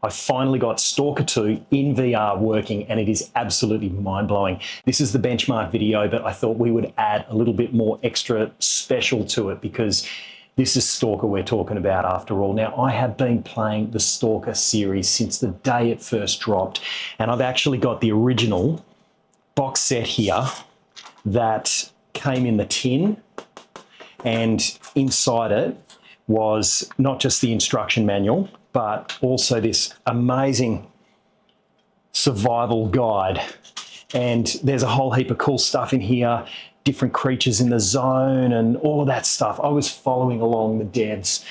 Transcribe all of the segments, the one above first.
I finally got Stalker 2 in VR working, and it is absolutely mind-blowing. This is the benchmark video, but I thought we would add a little bit more extra special to it because this is Stalker we're talking about after all. Now, I have been playing the Stalker series since the day it first dropped, and I've actually got the original box set here that came in the tin, and inside it was not just the instruction manual, but also this amazing survival guide. And there's a whole heap of cool stuff in here, different creatures in the zone and all of that stuff. I was following along the devs'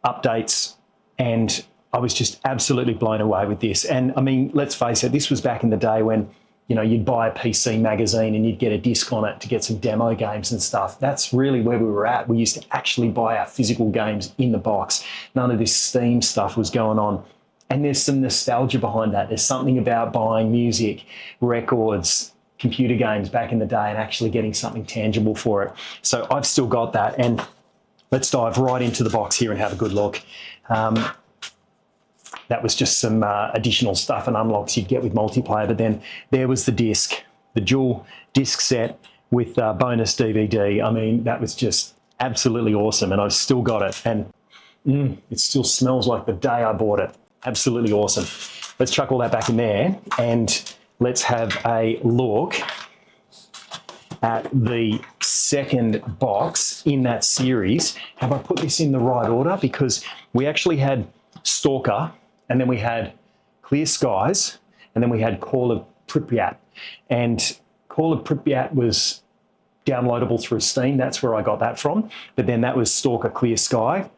updates and I was just absolutely blown away with this. And I mean, let's face it, this was back in the day when, you know, you'd buy a PC magazine and you'd get a disc on it to get some demo games and stuff. That's really where we were at. We used to actually buy our physical games in the box. None of this Steam stuff was going on. And there's some nostalgia behind that. There's something about buying music, records, computer games back in the day and actually getting something tangible for it. So I've still got that. And let's dive right into the box here and have a good look. That was just some additional stuff and unlocks you'd get with multiplayer. But then there was the disc, the dual disc set with bonus DVD. I mean, that was just absolutely awesome. And I've still got it. And it still smells like the day I bought it. Absolutely awesome. Let's chuck all that back in there and let's have a look at the second box in that series. Have I put this in the right order? Because we actually had Stalker, and then we had Clear Skies, and then we had Call of Pripyat. And Call of Pripyat was downloadable through Steam. That's where I got that from. But then that was Stalker Clear Sky.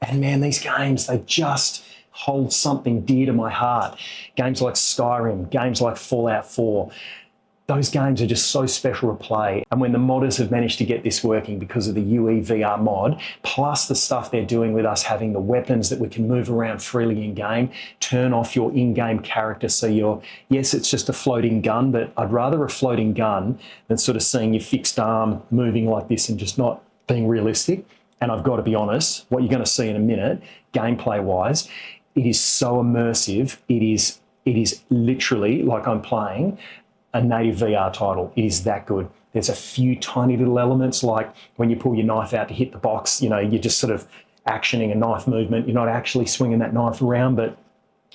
And man, these games, they just hold something dear to my heart. Games like Skyrim, games like Fallout 4, those games are just so special to play. And when the modders have managed to get this working because of the UEVR mod, plus the stuff they're doing with us having the weapons that we can move around freely in game, turn off your in-game character so you're, yes, it's just a floating gun, but I'd rather a floating gun than sort of seeing your fixed arm moving like this and just not being realistic. And I've got to be honest, what you're going to see in a minute, gameplay-wise, it is so immersive. It is literally like I'm playing a native VR title. It is that good. There's a few tiny little elements like when you pull your knife out to hit the box, you know, you're just sort of actioning a knife movement. You're not actually swinging that knife around, but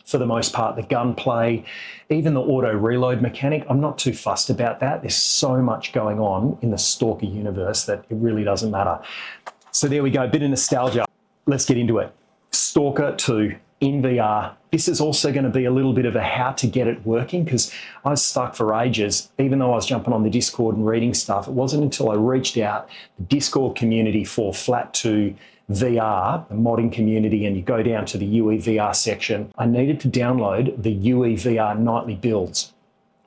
for the most part, the gunplay, even the auto reload mechanic, I'm not too fussed about that. There's so much going on in the Stalker universe that it really doesn't matter. So there we go, a bit of nostalgia. Let's get into it. Stalker 2 in VR. This is also going to be a little bit of a how to get it working because I was stuck for ages. Even though I was jumping on the Discord and reading stuff, it wasn't until I reached out the Discord community for Flat 2 VR, the modding community, and you go down to the UEVR section. I needed to download the UEVR nightly builds,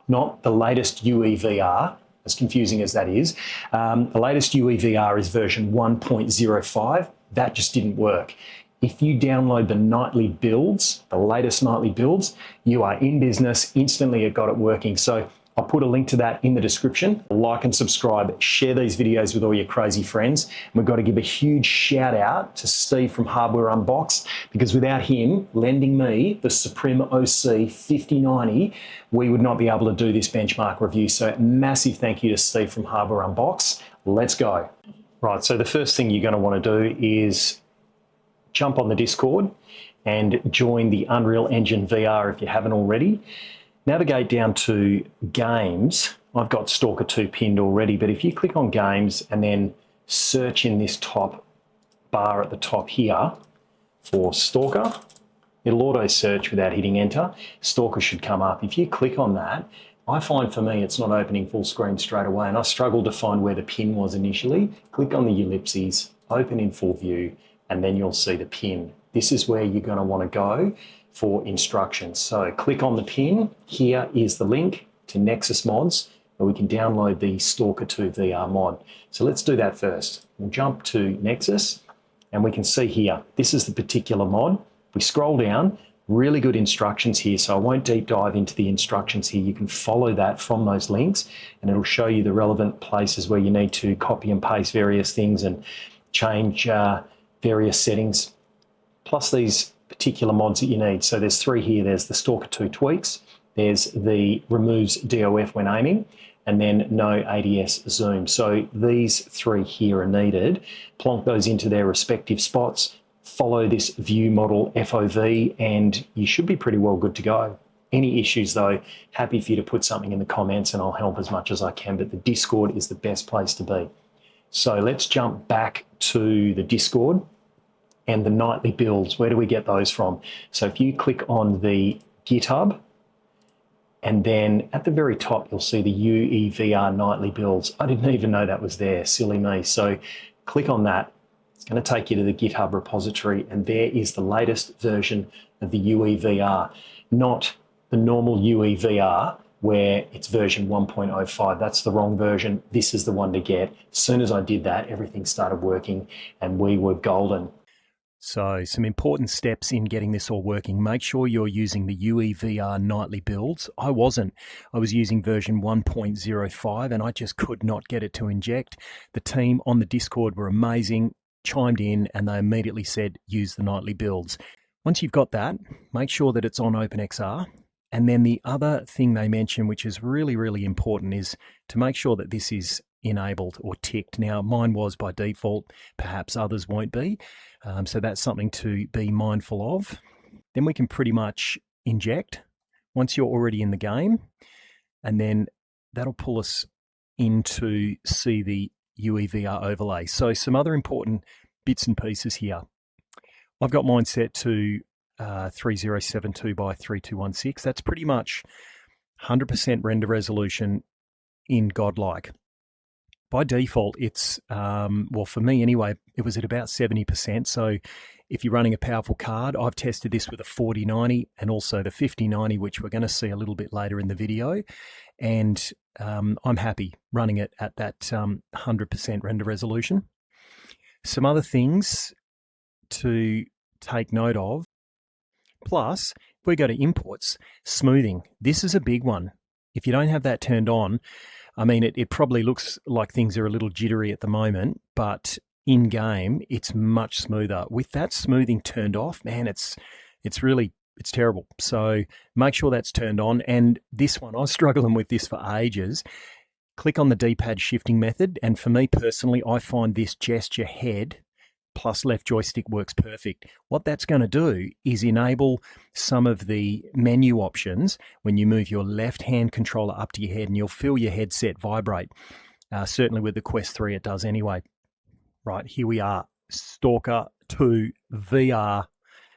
not the latest UEVR, as confusing as that is. The latest UEVR is version 1.05. That just didn't work. If you download the nightly builds, the latest nightly builds, you are in business. Instantly it got it working. So I'll put a link to that in the description. Like and subscribe, share these videos with all your crazy friends. And we've got to give a huge shout out to Steve from Hardware Unboxed, because without him lending me the Supreme OC 5090, we would not be able to do this benchmark review. So massive thank you to Steve from Hardware Unboxed. Let's go. Right, so the first thing you're going to want to do is jump on the Discord and join the Unreal Engine VR if you haven't already. Navigate down to Games. I've got Stalker 2 pinned already, but if you click on Games and then search in this top bar at the top here for Stalker, it'll auto search without hitting enter. Stalker should come up. If you click on that, I find for me it's not opening full screen straight away, and I struggled to find where the pin was initially. Click on the ellipses, open in full view, and then you'll see the pin. This is where you're going to want to go for instructions. So click on the pin. Here is the link to Nexus mods where we can download the Stalker 2 VR mod. So let's do that first. We'll jump to Nexus and we can see here, this is the particular mod. We scroll down, really good instructions here. So I won't deep dive into the instructions here. You can follow that from those links and it'll show you the relevant places where you need to copy and paste various things and change various settings. Plus these particular mods that you need. So there's 3 here. There's the Stalker 2 tweaks, there's the removes DOF when aiming, and then no ADS zoom. So these 3 here are needed. Plonk those into their respective spots, follow this view model FOV, and you should be pretty well good to go. Any issues though, happy for you to put something in the comments and I'll help as much as I can, but the Discord is the best place to be. So let's jump back to the Discord and the nightly builds. Where do we get those from? So if you click on the GitHub, and then at the very top, you'll see the UEVR nightly builds. I didn't even know that was there, silly me. So click on that. It's going to take you to the GitHub repository, and there is the latest version of the UEVR, not the normal UEVR where it's version 1.05. That's the wrong version. This is the one to get. As soon as I did that, everything started working and we were golden. So some important steps in getting this all working. Make sure you're using the UEVR nightly builds. I wasn't. I was using version 1.05 and I just could not get it to inject. The team on the Discord were amazing, chimed in, and they immediately said, use the nightly builds. Once you've got that, make sure that it's on OpenXR. And then the other thing they mention, which is really, really important, is to make sure that this is enabled or ticked. Now, mine was by default. Perhaps others won't be. So that's something to be mindful of. Then we can pretty much inject once you're already in the game. And then that'll pull us into see the UEVR overlay. So some other important bits and pieces here. I've got mine set to 3072 by 3216. That's pretty much 100% render resolution in Godlike. By default, it's, well, for me anyway, it was at about 70%. So if you're running a powerful card, I've tested this with a 4090 and also the 5090, which we're going to see a little bit later in the video. And I'm happy running it at that 100% render resolution. Some other things to take note of. Plus, if we go to imports, smoothing. This is a big one. If you don't have that turned on, I mean, it probably looks like things are a little jittery at the moment, but in-game, it's much smoother. With that smoothing turned off, man, it's terrible. So make sure that's turned on. And this one, I was struggling with this for ages. Click on the D-pad shifting method. And for me personally, I find this gesture head plus left joystick works perfect. What that's going to do is enable some of the menu options when you move your left hand controller up to your head, and you'll feel your headset vibrate. Certainly with the Quest 3 it does anyway. Right, here we are, Stalker 2 VR.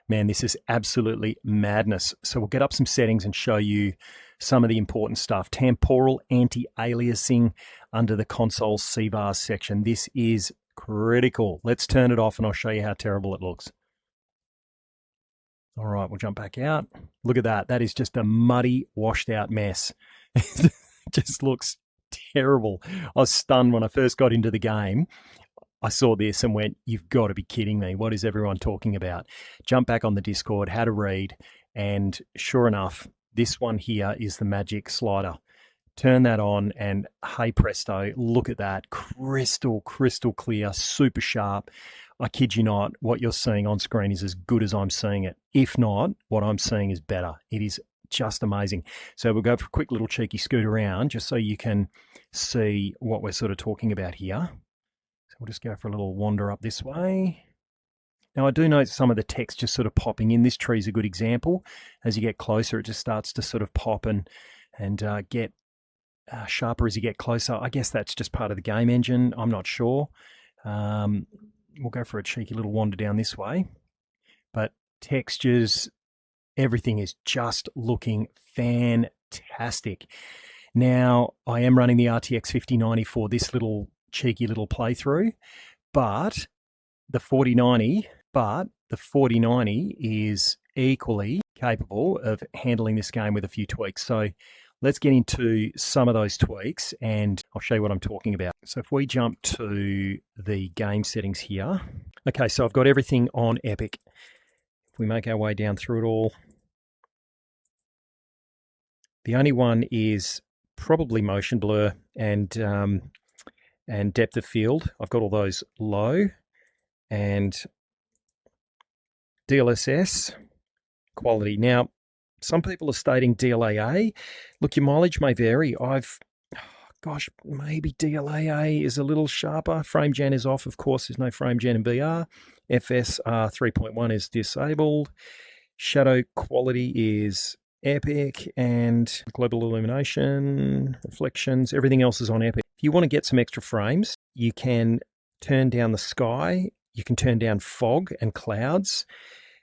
Man, this is absolutely madness. So we'll get up some settings and show you some of the important stuff. Temporal anti-aliasing under the console CVAR section. This is critical. Let's turn it off and I'll show you how terrible it looks. All right, we'll jump back out. Look at that. That is just a muddy, washed out mess. It just looks terrible. I was stunned when I first got into the game. I saw this and went, you've got to be kidding me. What is everyone talking about? Jump back on the Discord, had a read, and sure enough, this one here is the magic slider. Turn that on and hey presto, look at that. Crystal clear, super sharp. I kid you not, what you're seeing on screen is as good as I'm seeing it. If not, what I'm seeing is better. It is just amazing. So we'll go for a quick little cheeky scoot around just so you can see what we're sort of talking about here. So we'll just go for a little wander up this way. Now I do note some of the text just sort of popping in. This tree is a good example. As you get closer, it just starts to sort of pop and get sharper as you get closer. I guess that's just part of the game engine. I'm not sure. We'll go for a cheeky little wander down this way. But textures, everything is just looking fantastic. Now, I am running the RTX5090 for this little cheeky little playthrough, but the 4090 is equally capable of handling this game with a few tweaks. So let's get into some of those tweaks and I'll show you what I'm talking about. So if we jump to the game settings here. Okay, so I've got everything on Epic. If we make our way down through it all, the only one is probably motion blur and depth of field. I've got all those low, and DLSS quality. Now, some people are stating DLAA. Look, your mileage may vary. Maybe DLAA is a little sharper. Frame gen is off, of course. There's no frame gen in VR. FSR 3.1 is disabled. Shadow quality is epic, and global illumination, reflections, everything else is on epic. If you want to get some extra frames, you can turn down the sky, you can turn down fog and clouds,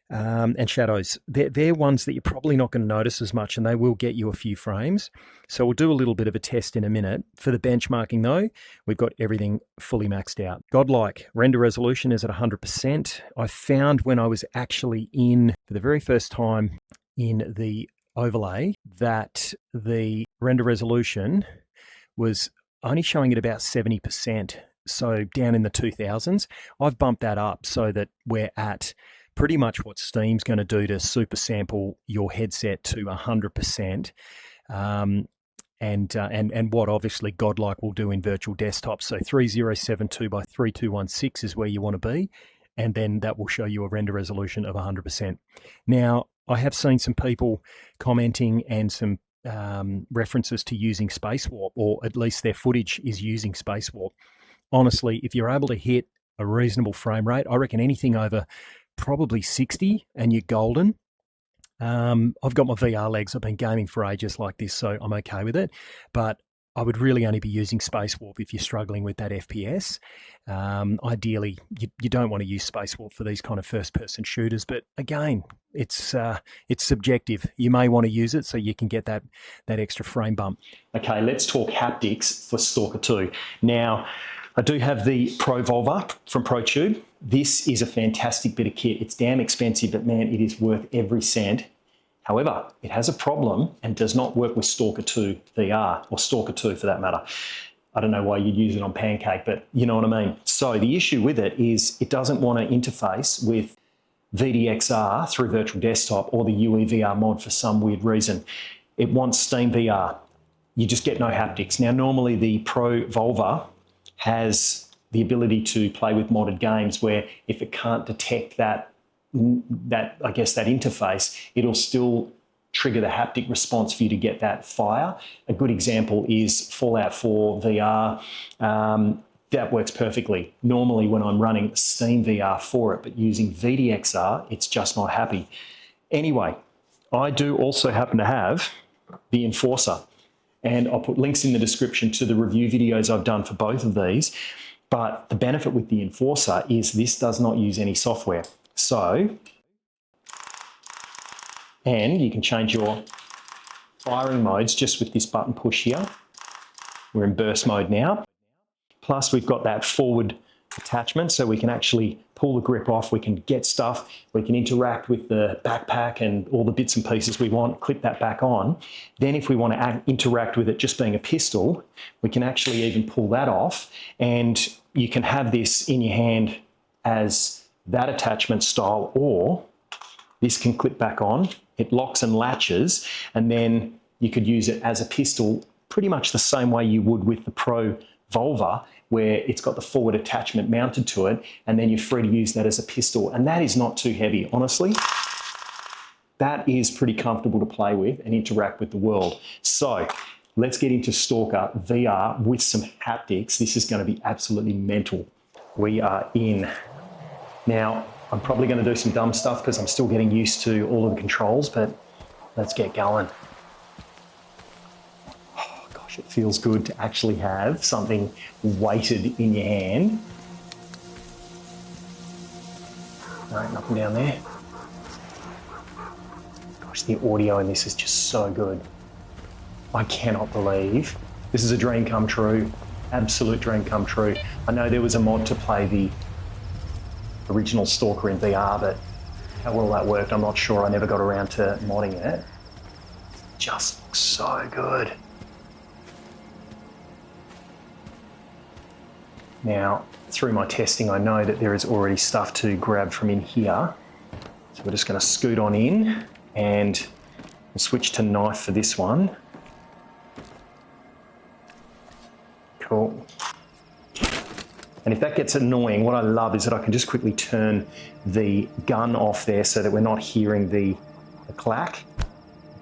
and shadows. They're ones that you're probably not going to notice as much, and they will get you a few frames. So we'll do a little bit of a test in a minute. For the benchmarking though, we've got everything fully maxed out. Godlike render resolution is at 100%. I found when I was actually for the very first time in the overlay that the render resolution was only showing at about 70%. So down in the 2000s. I've bumped that up so that we're at pretty much what Steam's going to do to super sample your headset to 100%, and what obviously Godlike will do in virtual desktop. So 3072 by 3216 is where you want to be, and then that will show you a render resolution of 100%. Now, I have seen some people commenting and some references to using Space Warp, or at least their footage is using Space Warp. Honestly, if you're able to hit a reasonable frame rate, I reckon anything over probably 60 and you're golden. I've got my VR legs. I've been gaming for ages like this, so I'm okay with it. But I would really only be using Space Warp if you're struggling with that FPS. Ideally, you don't want to use Space Warp for these kind of first-person shooters. But again, it's subjective. You may want to use it so you can get that extra frame bump. Okay, let's talk haptics for Stalker 2. Now, I do have the Pro Volva from ProTube. This is a fantastic bit of kit. It's damn expensive, but man, it is worth every cent. However, it has a problem and does not work with Stalker 2 VR, or Stalker 2 for that matter. I don't know why you'd use it on Pancake, but you know what I mean. So the issue with it is it doesn't want to interface with VDXR through Virtual Desktop or the UEVR mod for some weird reason. It wants Steam VR. You just get no haptics. Now, normally the Pro Volva has the ability to play with modded games where if it can't detect that interface, it'll still trigger the haptic response for you to get that fire. A good example is Fallout 4 VR. That works perfectly. Normally when I'm running Steam VR for it, but using VDXR, it's just not happy. Anyway, I do also happen to have the Enforcer, and I'll put links in the description to the review videos I've done for both of these. But the benefit with the Enforcer is this does not use any software. So, and you can change your firing modes just with this button push here. We're in burst mode now. Plus we've got that forward attachment so we can actually pull the grip off, we can get stuff, we can interact with the backpack and all the bits and pieces we want, clip that back on. Then if we want to interact with it just being a pistol, we can actually even pull that off, and you can have this in your hand as that attachment style, or this can clip back on, it locks and latches, and then you could use it as a pistol pretty much the same way you would with the Pro Volva, where it's got the forward attachment mounted to it, and then you're free to use that as a pistol. And that is not too heavy, honestly. That is pretty comfortable to play with and interact with the world. So let's get into Stalker VR with some haptics. This is going to be absolutely mental. We are in. Now, I'm probably going to do some dumb stuff because I'm still getting used to all of the controls, but let's get going. It feels good to actually have something weighted in your hand. No, nothing down there. Gosh, the audio in this is just so good. I cannot believe this is a dream come true. Absolute dream come true. I know there was a mod to play the original Stalker in VR, but how well that worked, I'm not sure. I never got around to modding it. Just looks so good. Now, through my testing, I know that there is already stuff to grab from in here. So we're just going to scoot on in and switch to knife for this one. Cool. And if that gets annoying, what I love is that I can just quickly turn the gun off there so that we're not hearing the clack.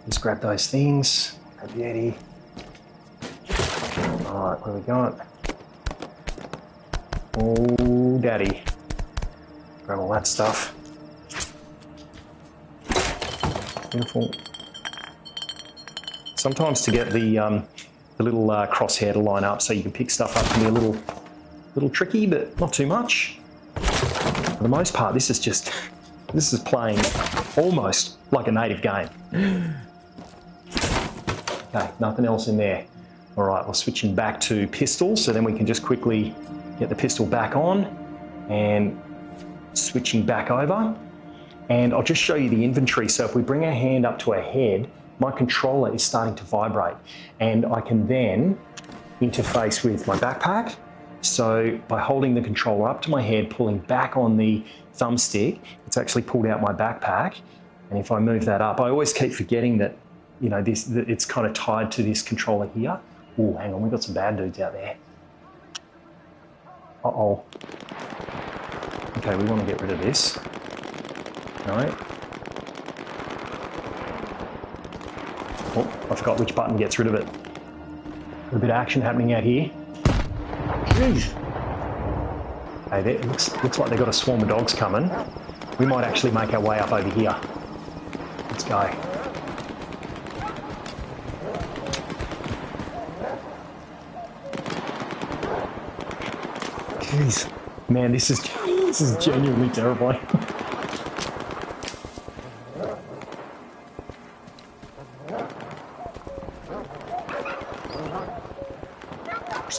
Just grab those things, grab the Eddie. All right, what have we got? Oh, daddy. Grab all that stuff. Beautiful. Sometimes to get the little crosshair to line up so you can pick stuff up can be a little tricky, but not too much. For the most part, this is playing almost like a native game. Okay, nothing else in there. All right, we're switching back to pistol, so then we can just quickly get the pistol back on and switching back over. And I'll just show you the inventory. So if we bring our hand up to our head, my controller is starting to vibrate, and I can then interface with my backpack. So by holding the controller up to my head, pulling back on the thumbstick, it's actually pulled out my backpack. And if I move that up, I always keep forgetting that, you know, that it's kind of tied to this controller here. Oh, hang on, we've got some bad dudes out there. Uh-oh. Okay, we want to get rid of this. All right. Oh, I forgot which button gets rid of it. Got a bit of action happening out here. Jeez. Hey, it looks like they've got a swarm of dogs coming. We might actually make our way up over here. Let's go. Jeez. Man, this is genuinely terrifying.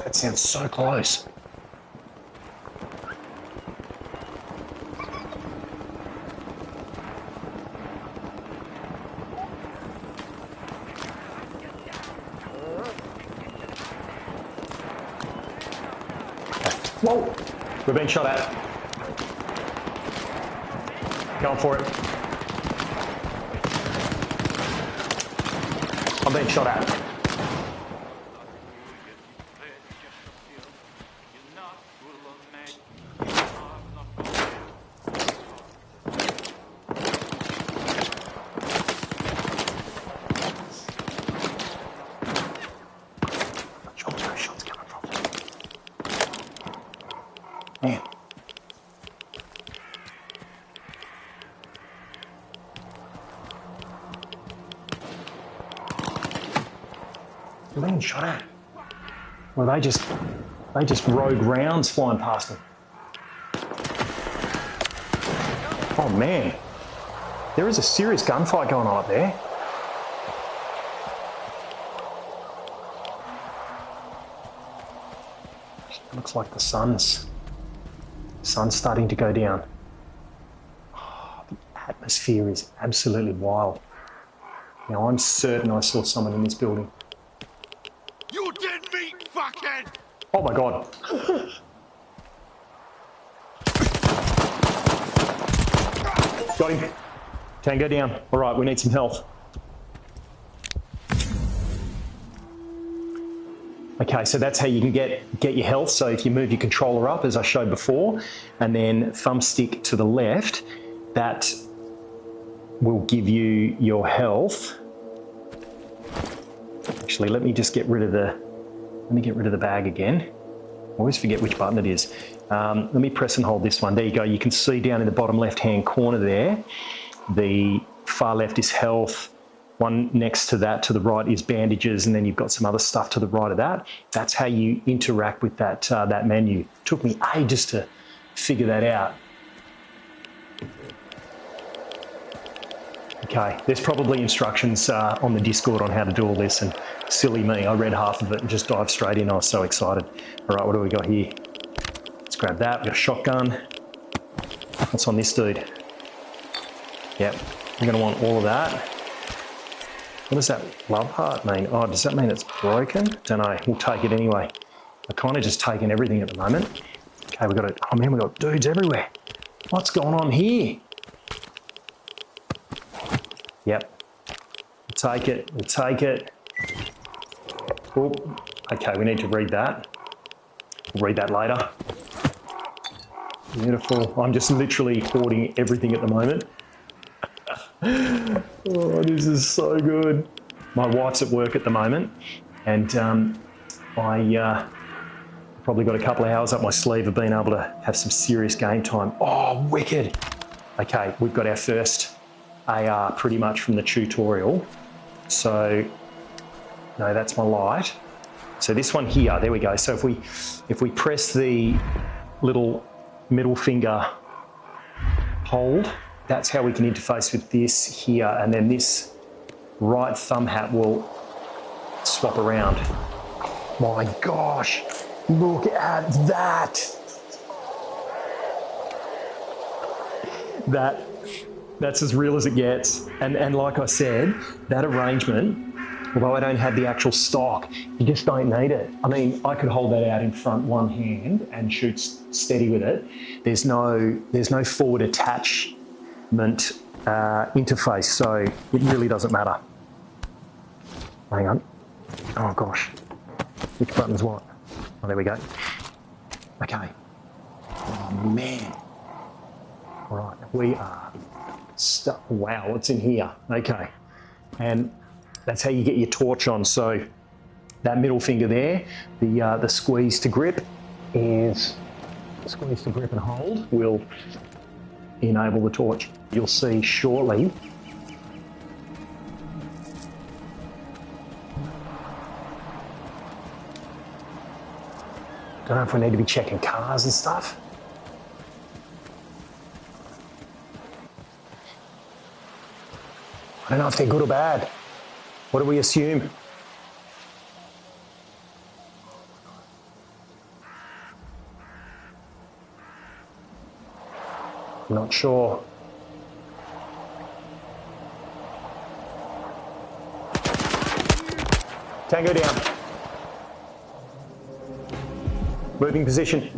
That sounds so close. Whoa! We're being shot at. Going for it. I'm being shot at. Man. You're being shot at. Well, they just rode rounds flying past them. Oh man, there is a serious gunfight going on up there. Looks like the sun's starting to go down. Oh, the atmosphere is absolutely wild. Now, I'm certain I saw someone in this building. You dead meat, fuckhead! Oh my God. Got him. Tango down. All right, we need some health. Okay, so that's how you can get your health. So if you move your controller up, as I showed before, and then thumbstick to the left, that will give you your health. Actually, let me get rid of the bag again. I always forget which button it is. Let me press and hold this one. There you go. You can see down in the bottom left-hand corner there, the far left is health. One next to that, to the right, is bandages, and then you've got some other stuff to the right of that. That's how you interact with that menu. Took me ages to figure that out. Okay, there's probably instructions on the Discord on how to do all this, and silly me, I read half of it and just dived straight in. I was so excited. All right, what do we got here? Let's grab that. We've got a shotgun. What's on this dude? Yep, we're going to want all of that. What does that love heart mean? Oh, does that mean it's broken? Don't know. We'll take it anyway. I've kind of just taken everything at the moment. Okay, we've got dudes everywhere. What's going on here? Yep. We'll take it. We'll take it. Oh, okay, we need to read that. We'll read that later. Beautiful. I'm just literally hoarding everything at the moment. Oh, this is so good. My wife's at work at the moment, and I probably got a couple of hours up my sleeve of being able to have some serious game time. Oh, wicked. Okay, we've got our first AR pretty much from the tutorial. So, no, that's my light. So this one here, there we go. So if we press the little middle finger hold, that's how we can interface with this here, and then this right thumb hat will swap around. My gosh, look at that. That's as real as it gets. And like I said, that arrangement, although I don't have the actual stock, you just don't need it. I mean, I could hold that out in front one hand and shoot steady with it. There's no forward attachment interface, so it really doesn't matter. Hang on. Oh gosh. Which button's what? Oh, there we go. Okay. Oh man. All right, we are stuck. Wow, what's in here? Okay. And that's how you get your torch on. So that middle finger there, the squeeze to grip is squeeze to grip and hold will enable the torch. You'll see shortly. Don't know if we need to be checking cars and stuff. I don't know if they're good or bad. What do we assume? Not sure. Tango down. Moving position.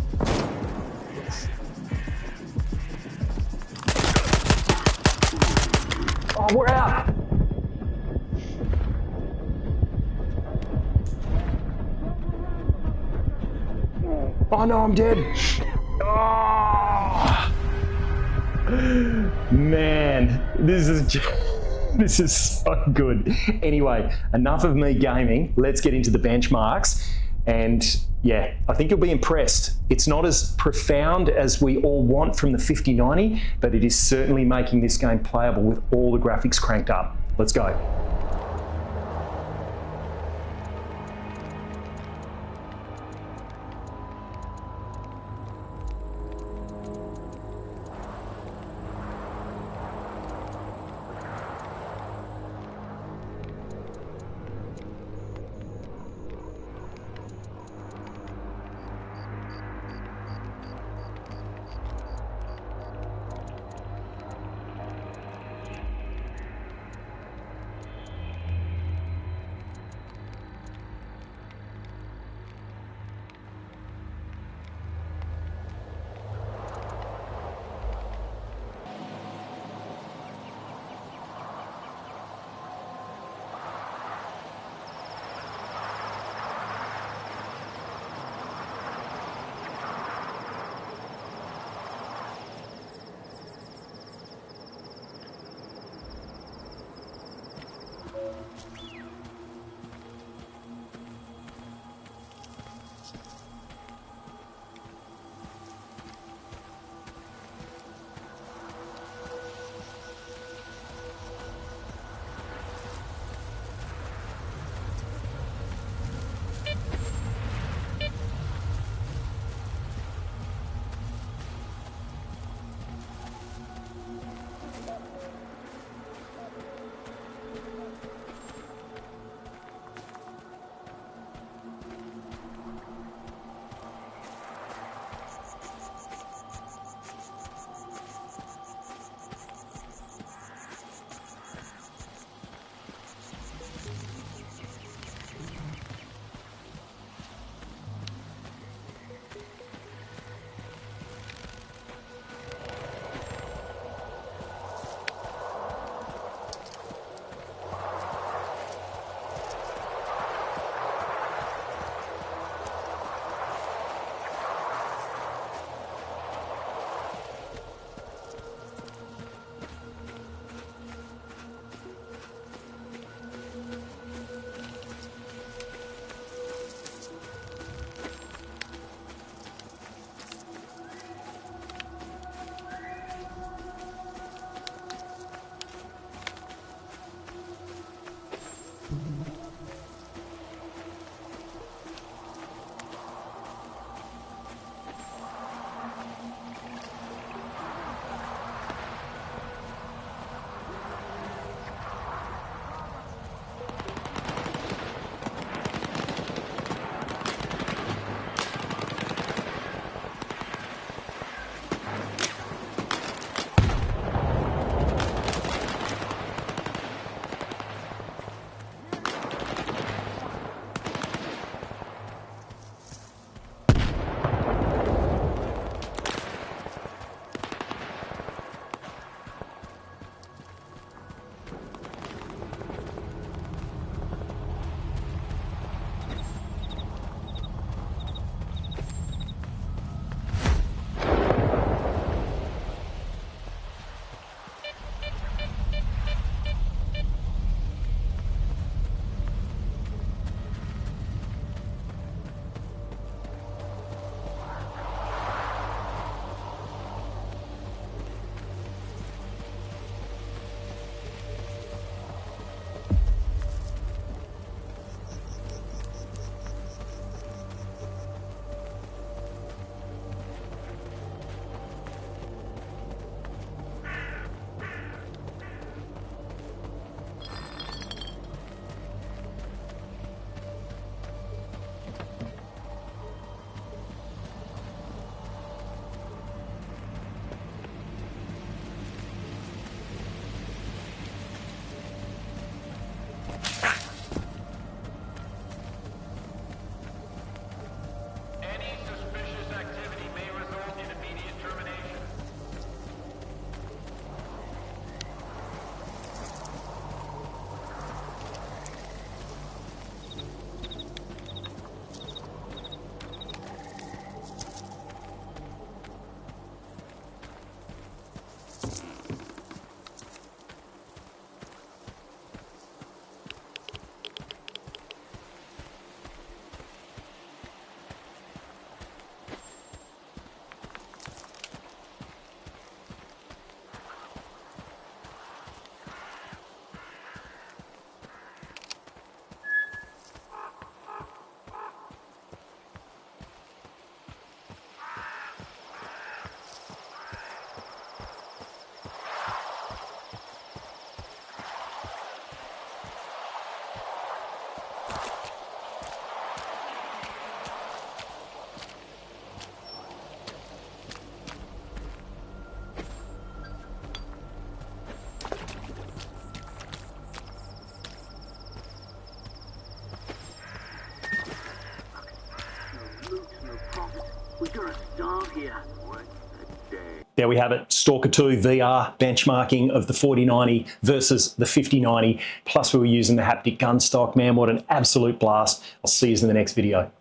Oh, we're out. Oh no, I'm dead. Oh. Man, this is so good. Anyway, enough of me gaming. Let's get into the benchmarks. And yeah, I think you'll be impressed. It's not as profound as we all want from the 5090, but it is certainly making this game playable with all the graphics cranked up. Let's go. We got a star here. What a day. There we have it, Stalker 2 VR benchmarking of the 4090 versus the 5090. Plus we were using the haptic gun stock. Man, what an absolute blast. I'll see you in the next video.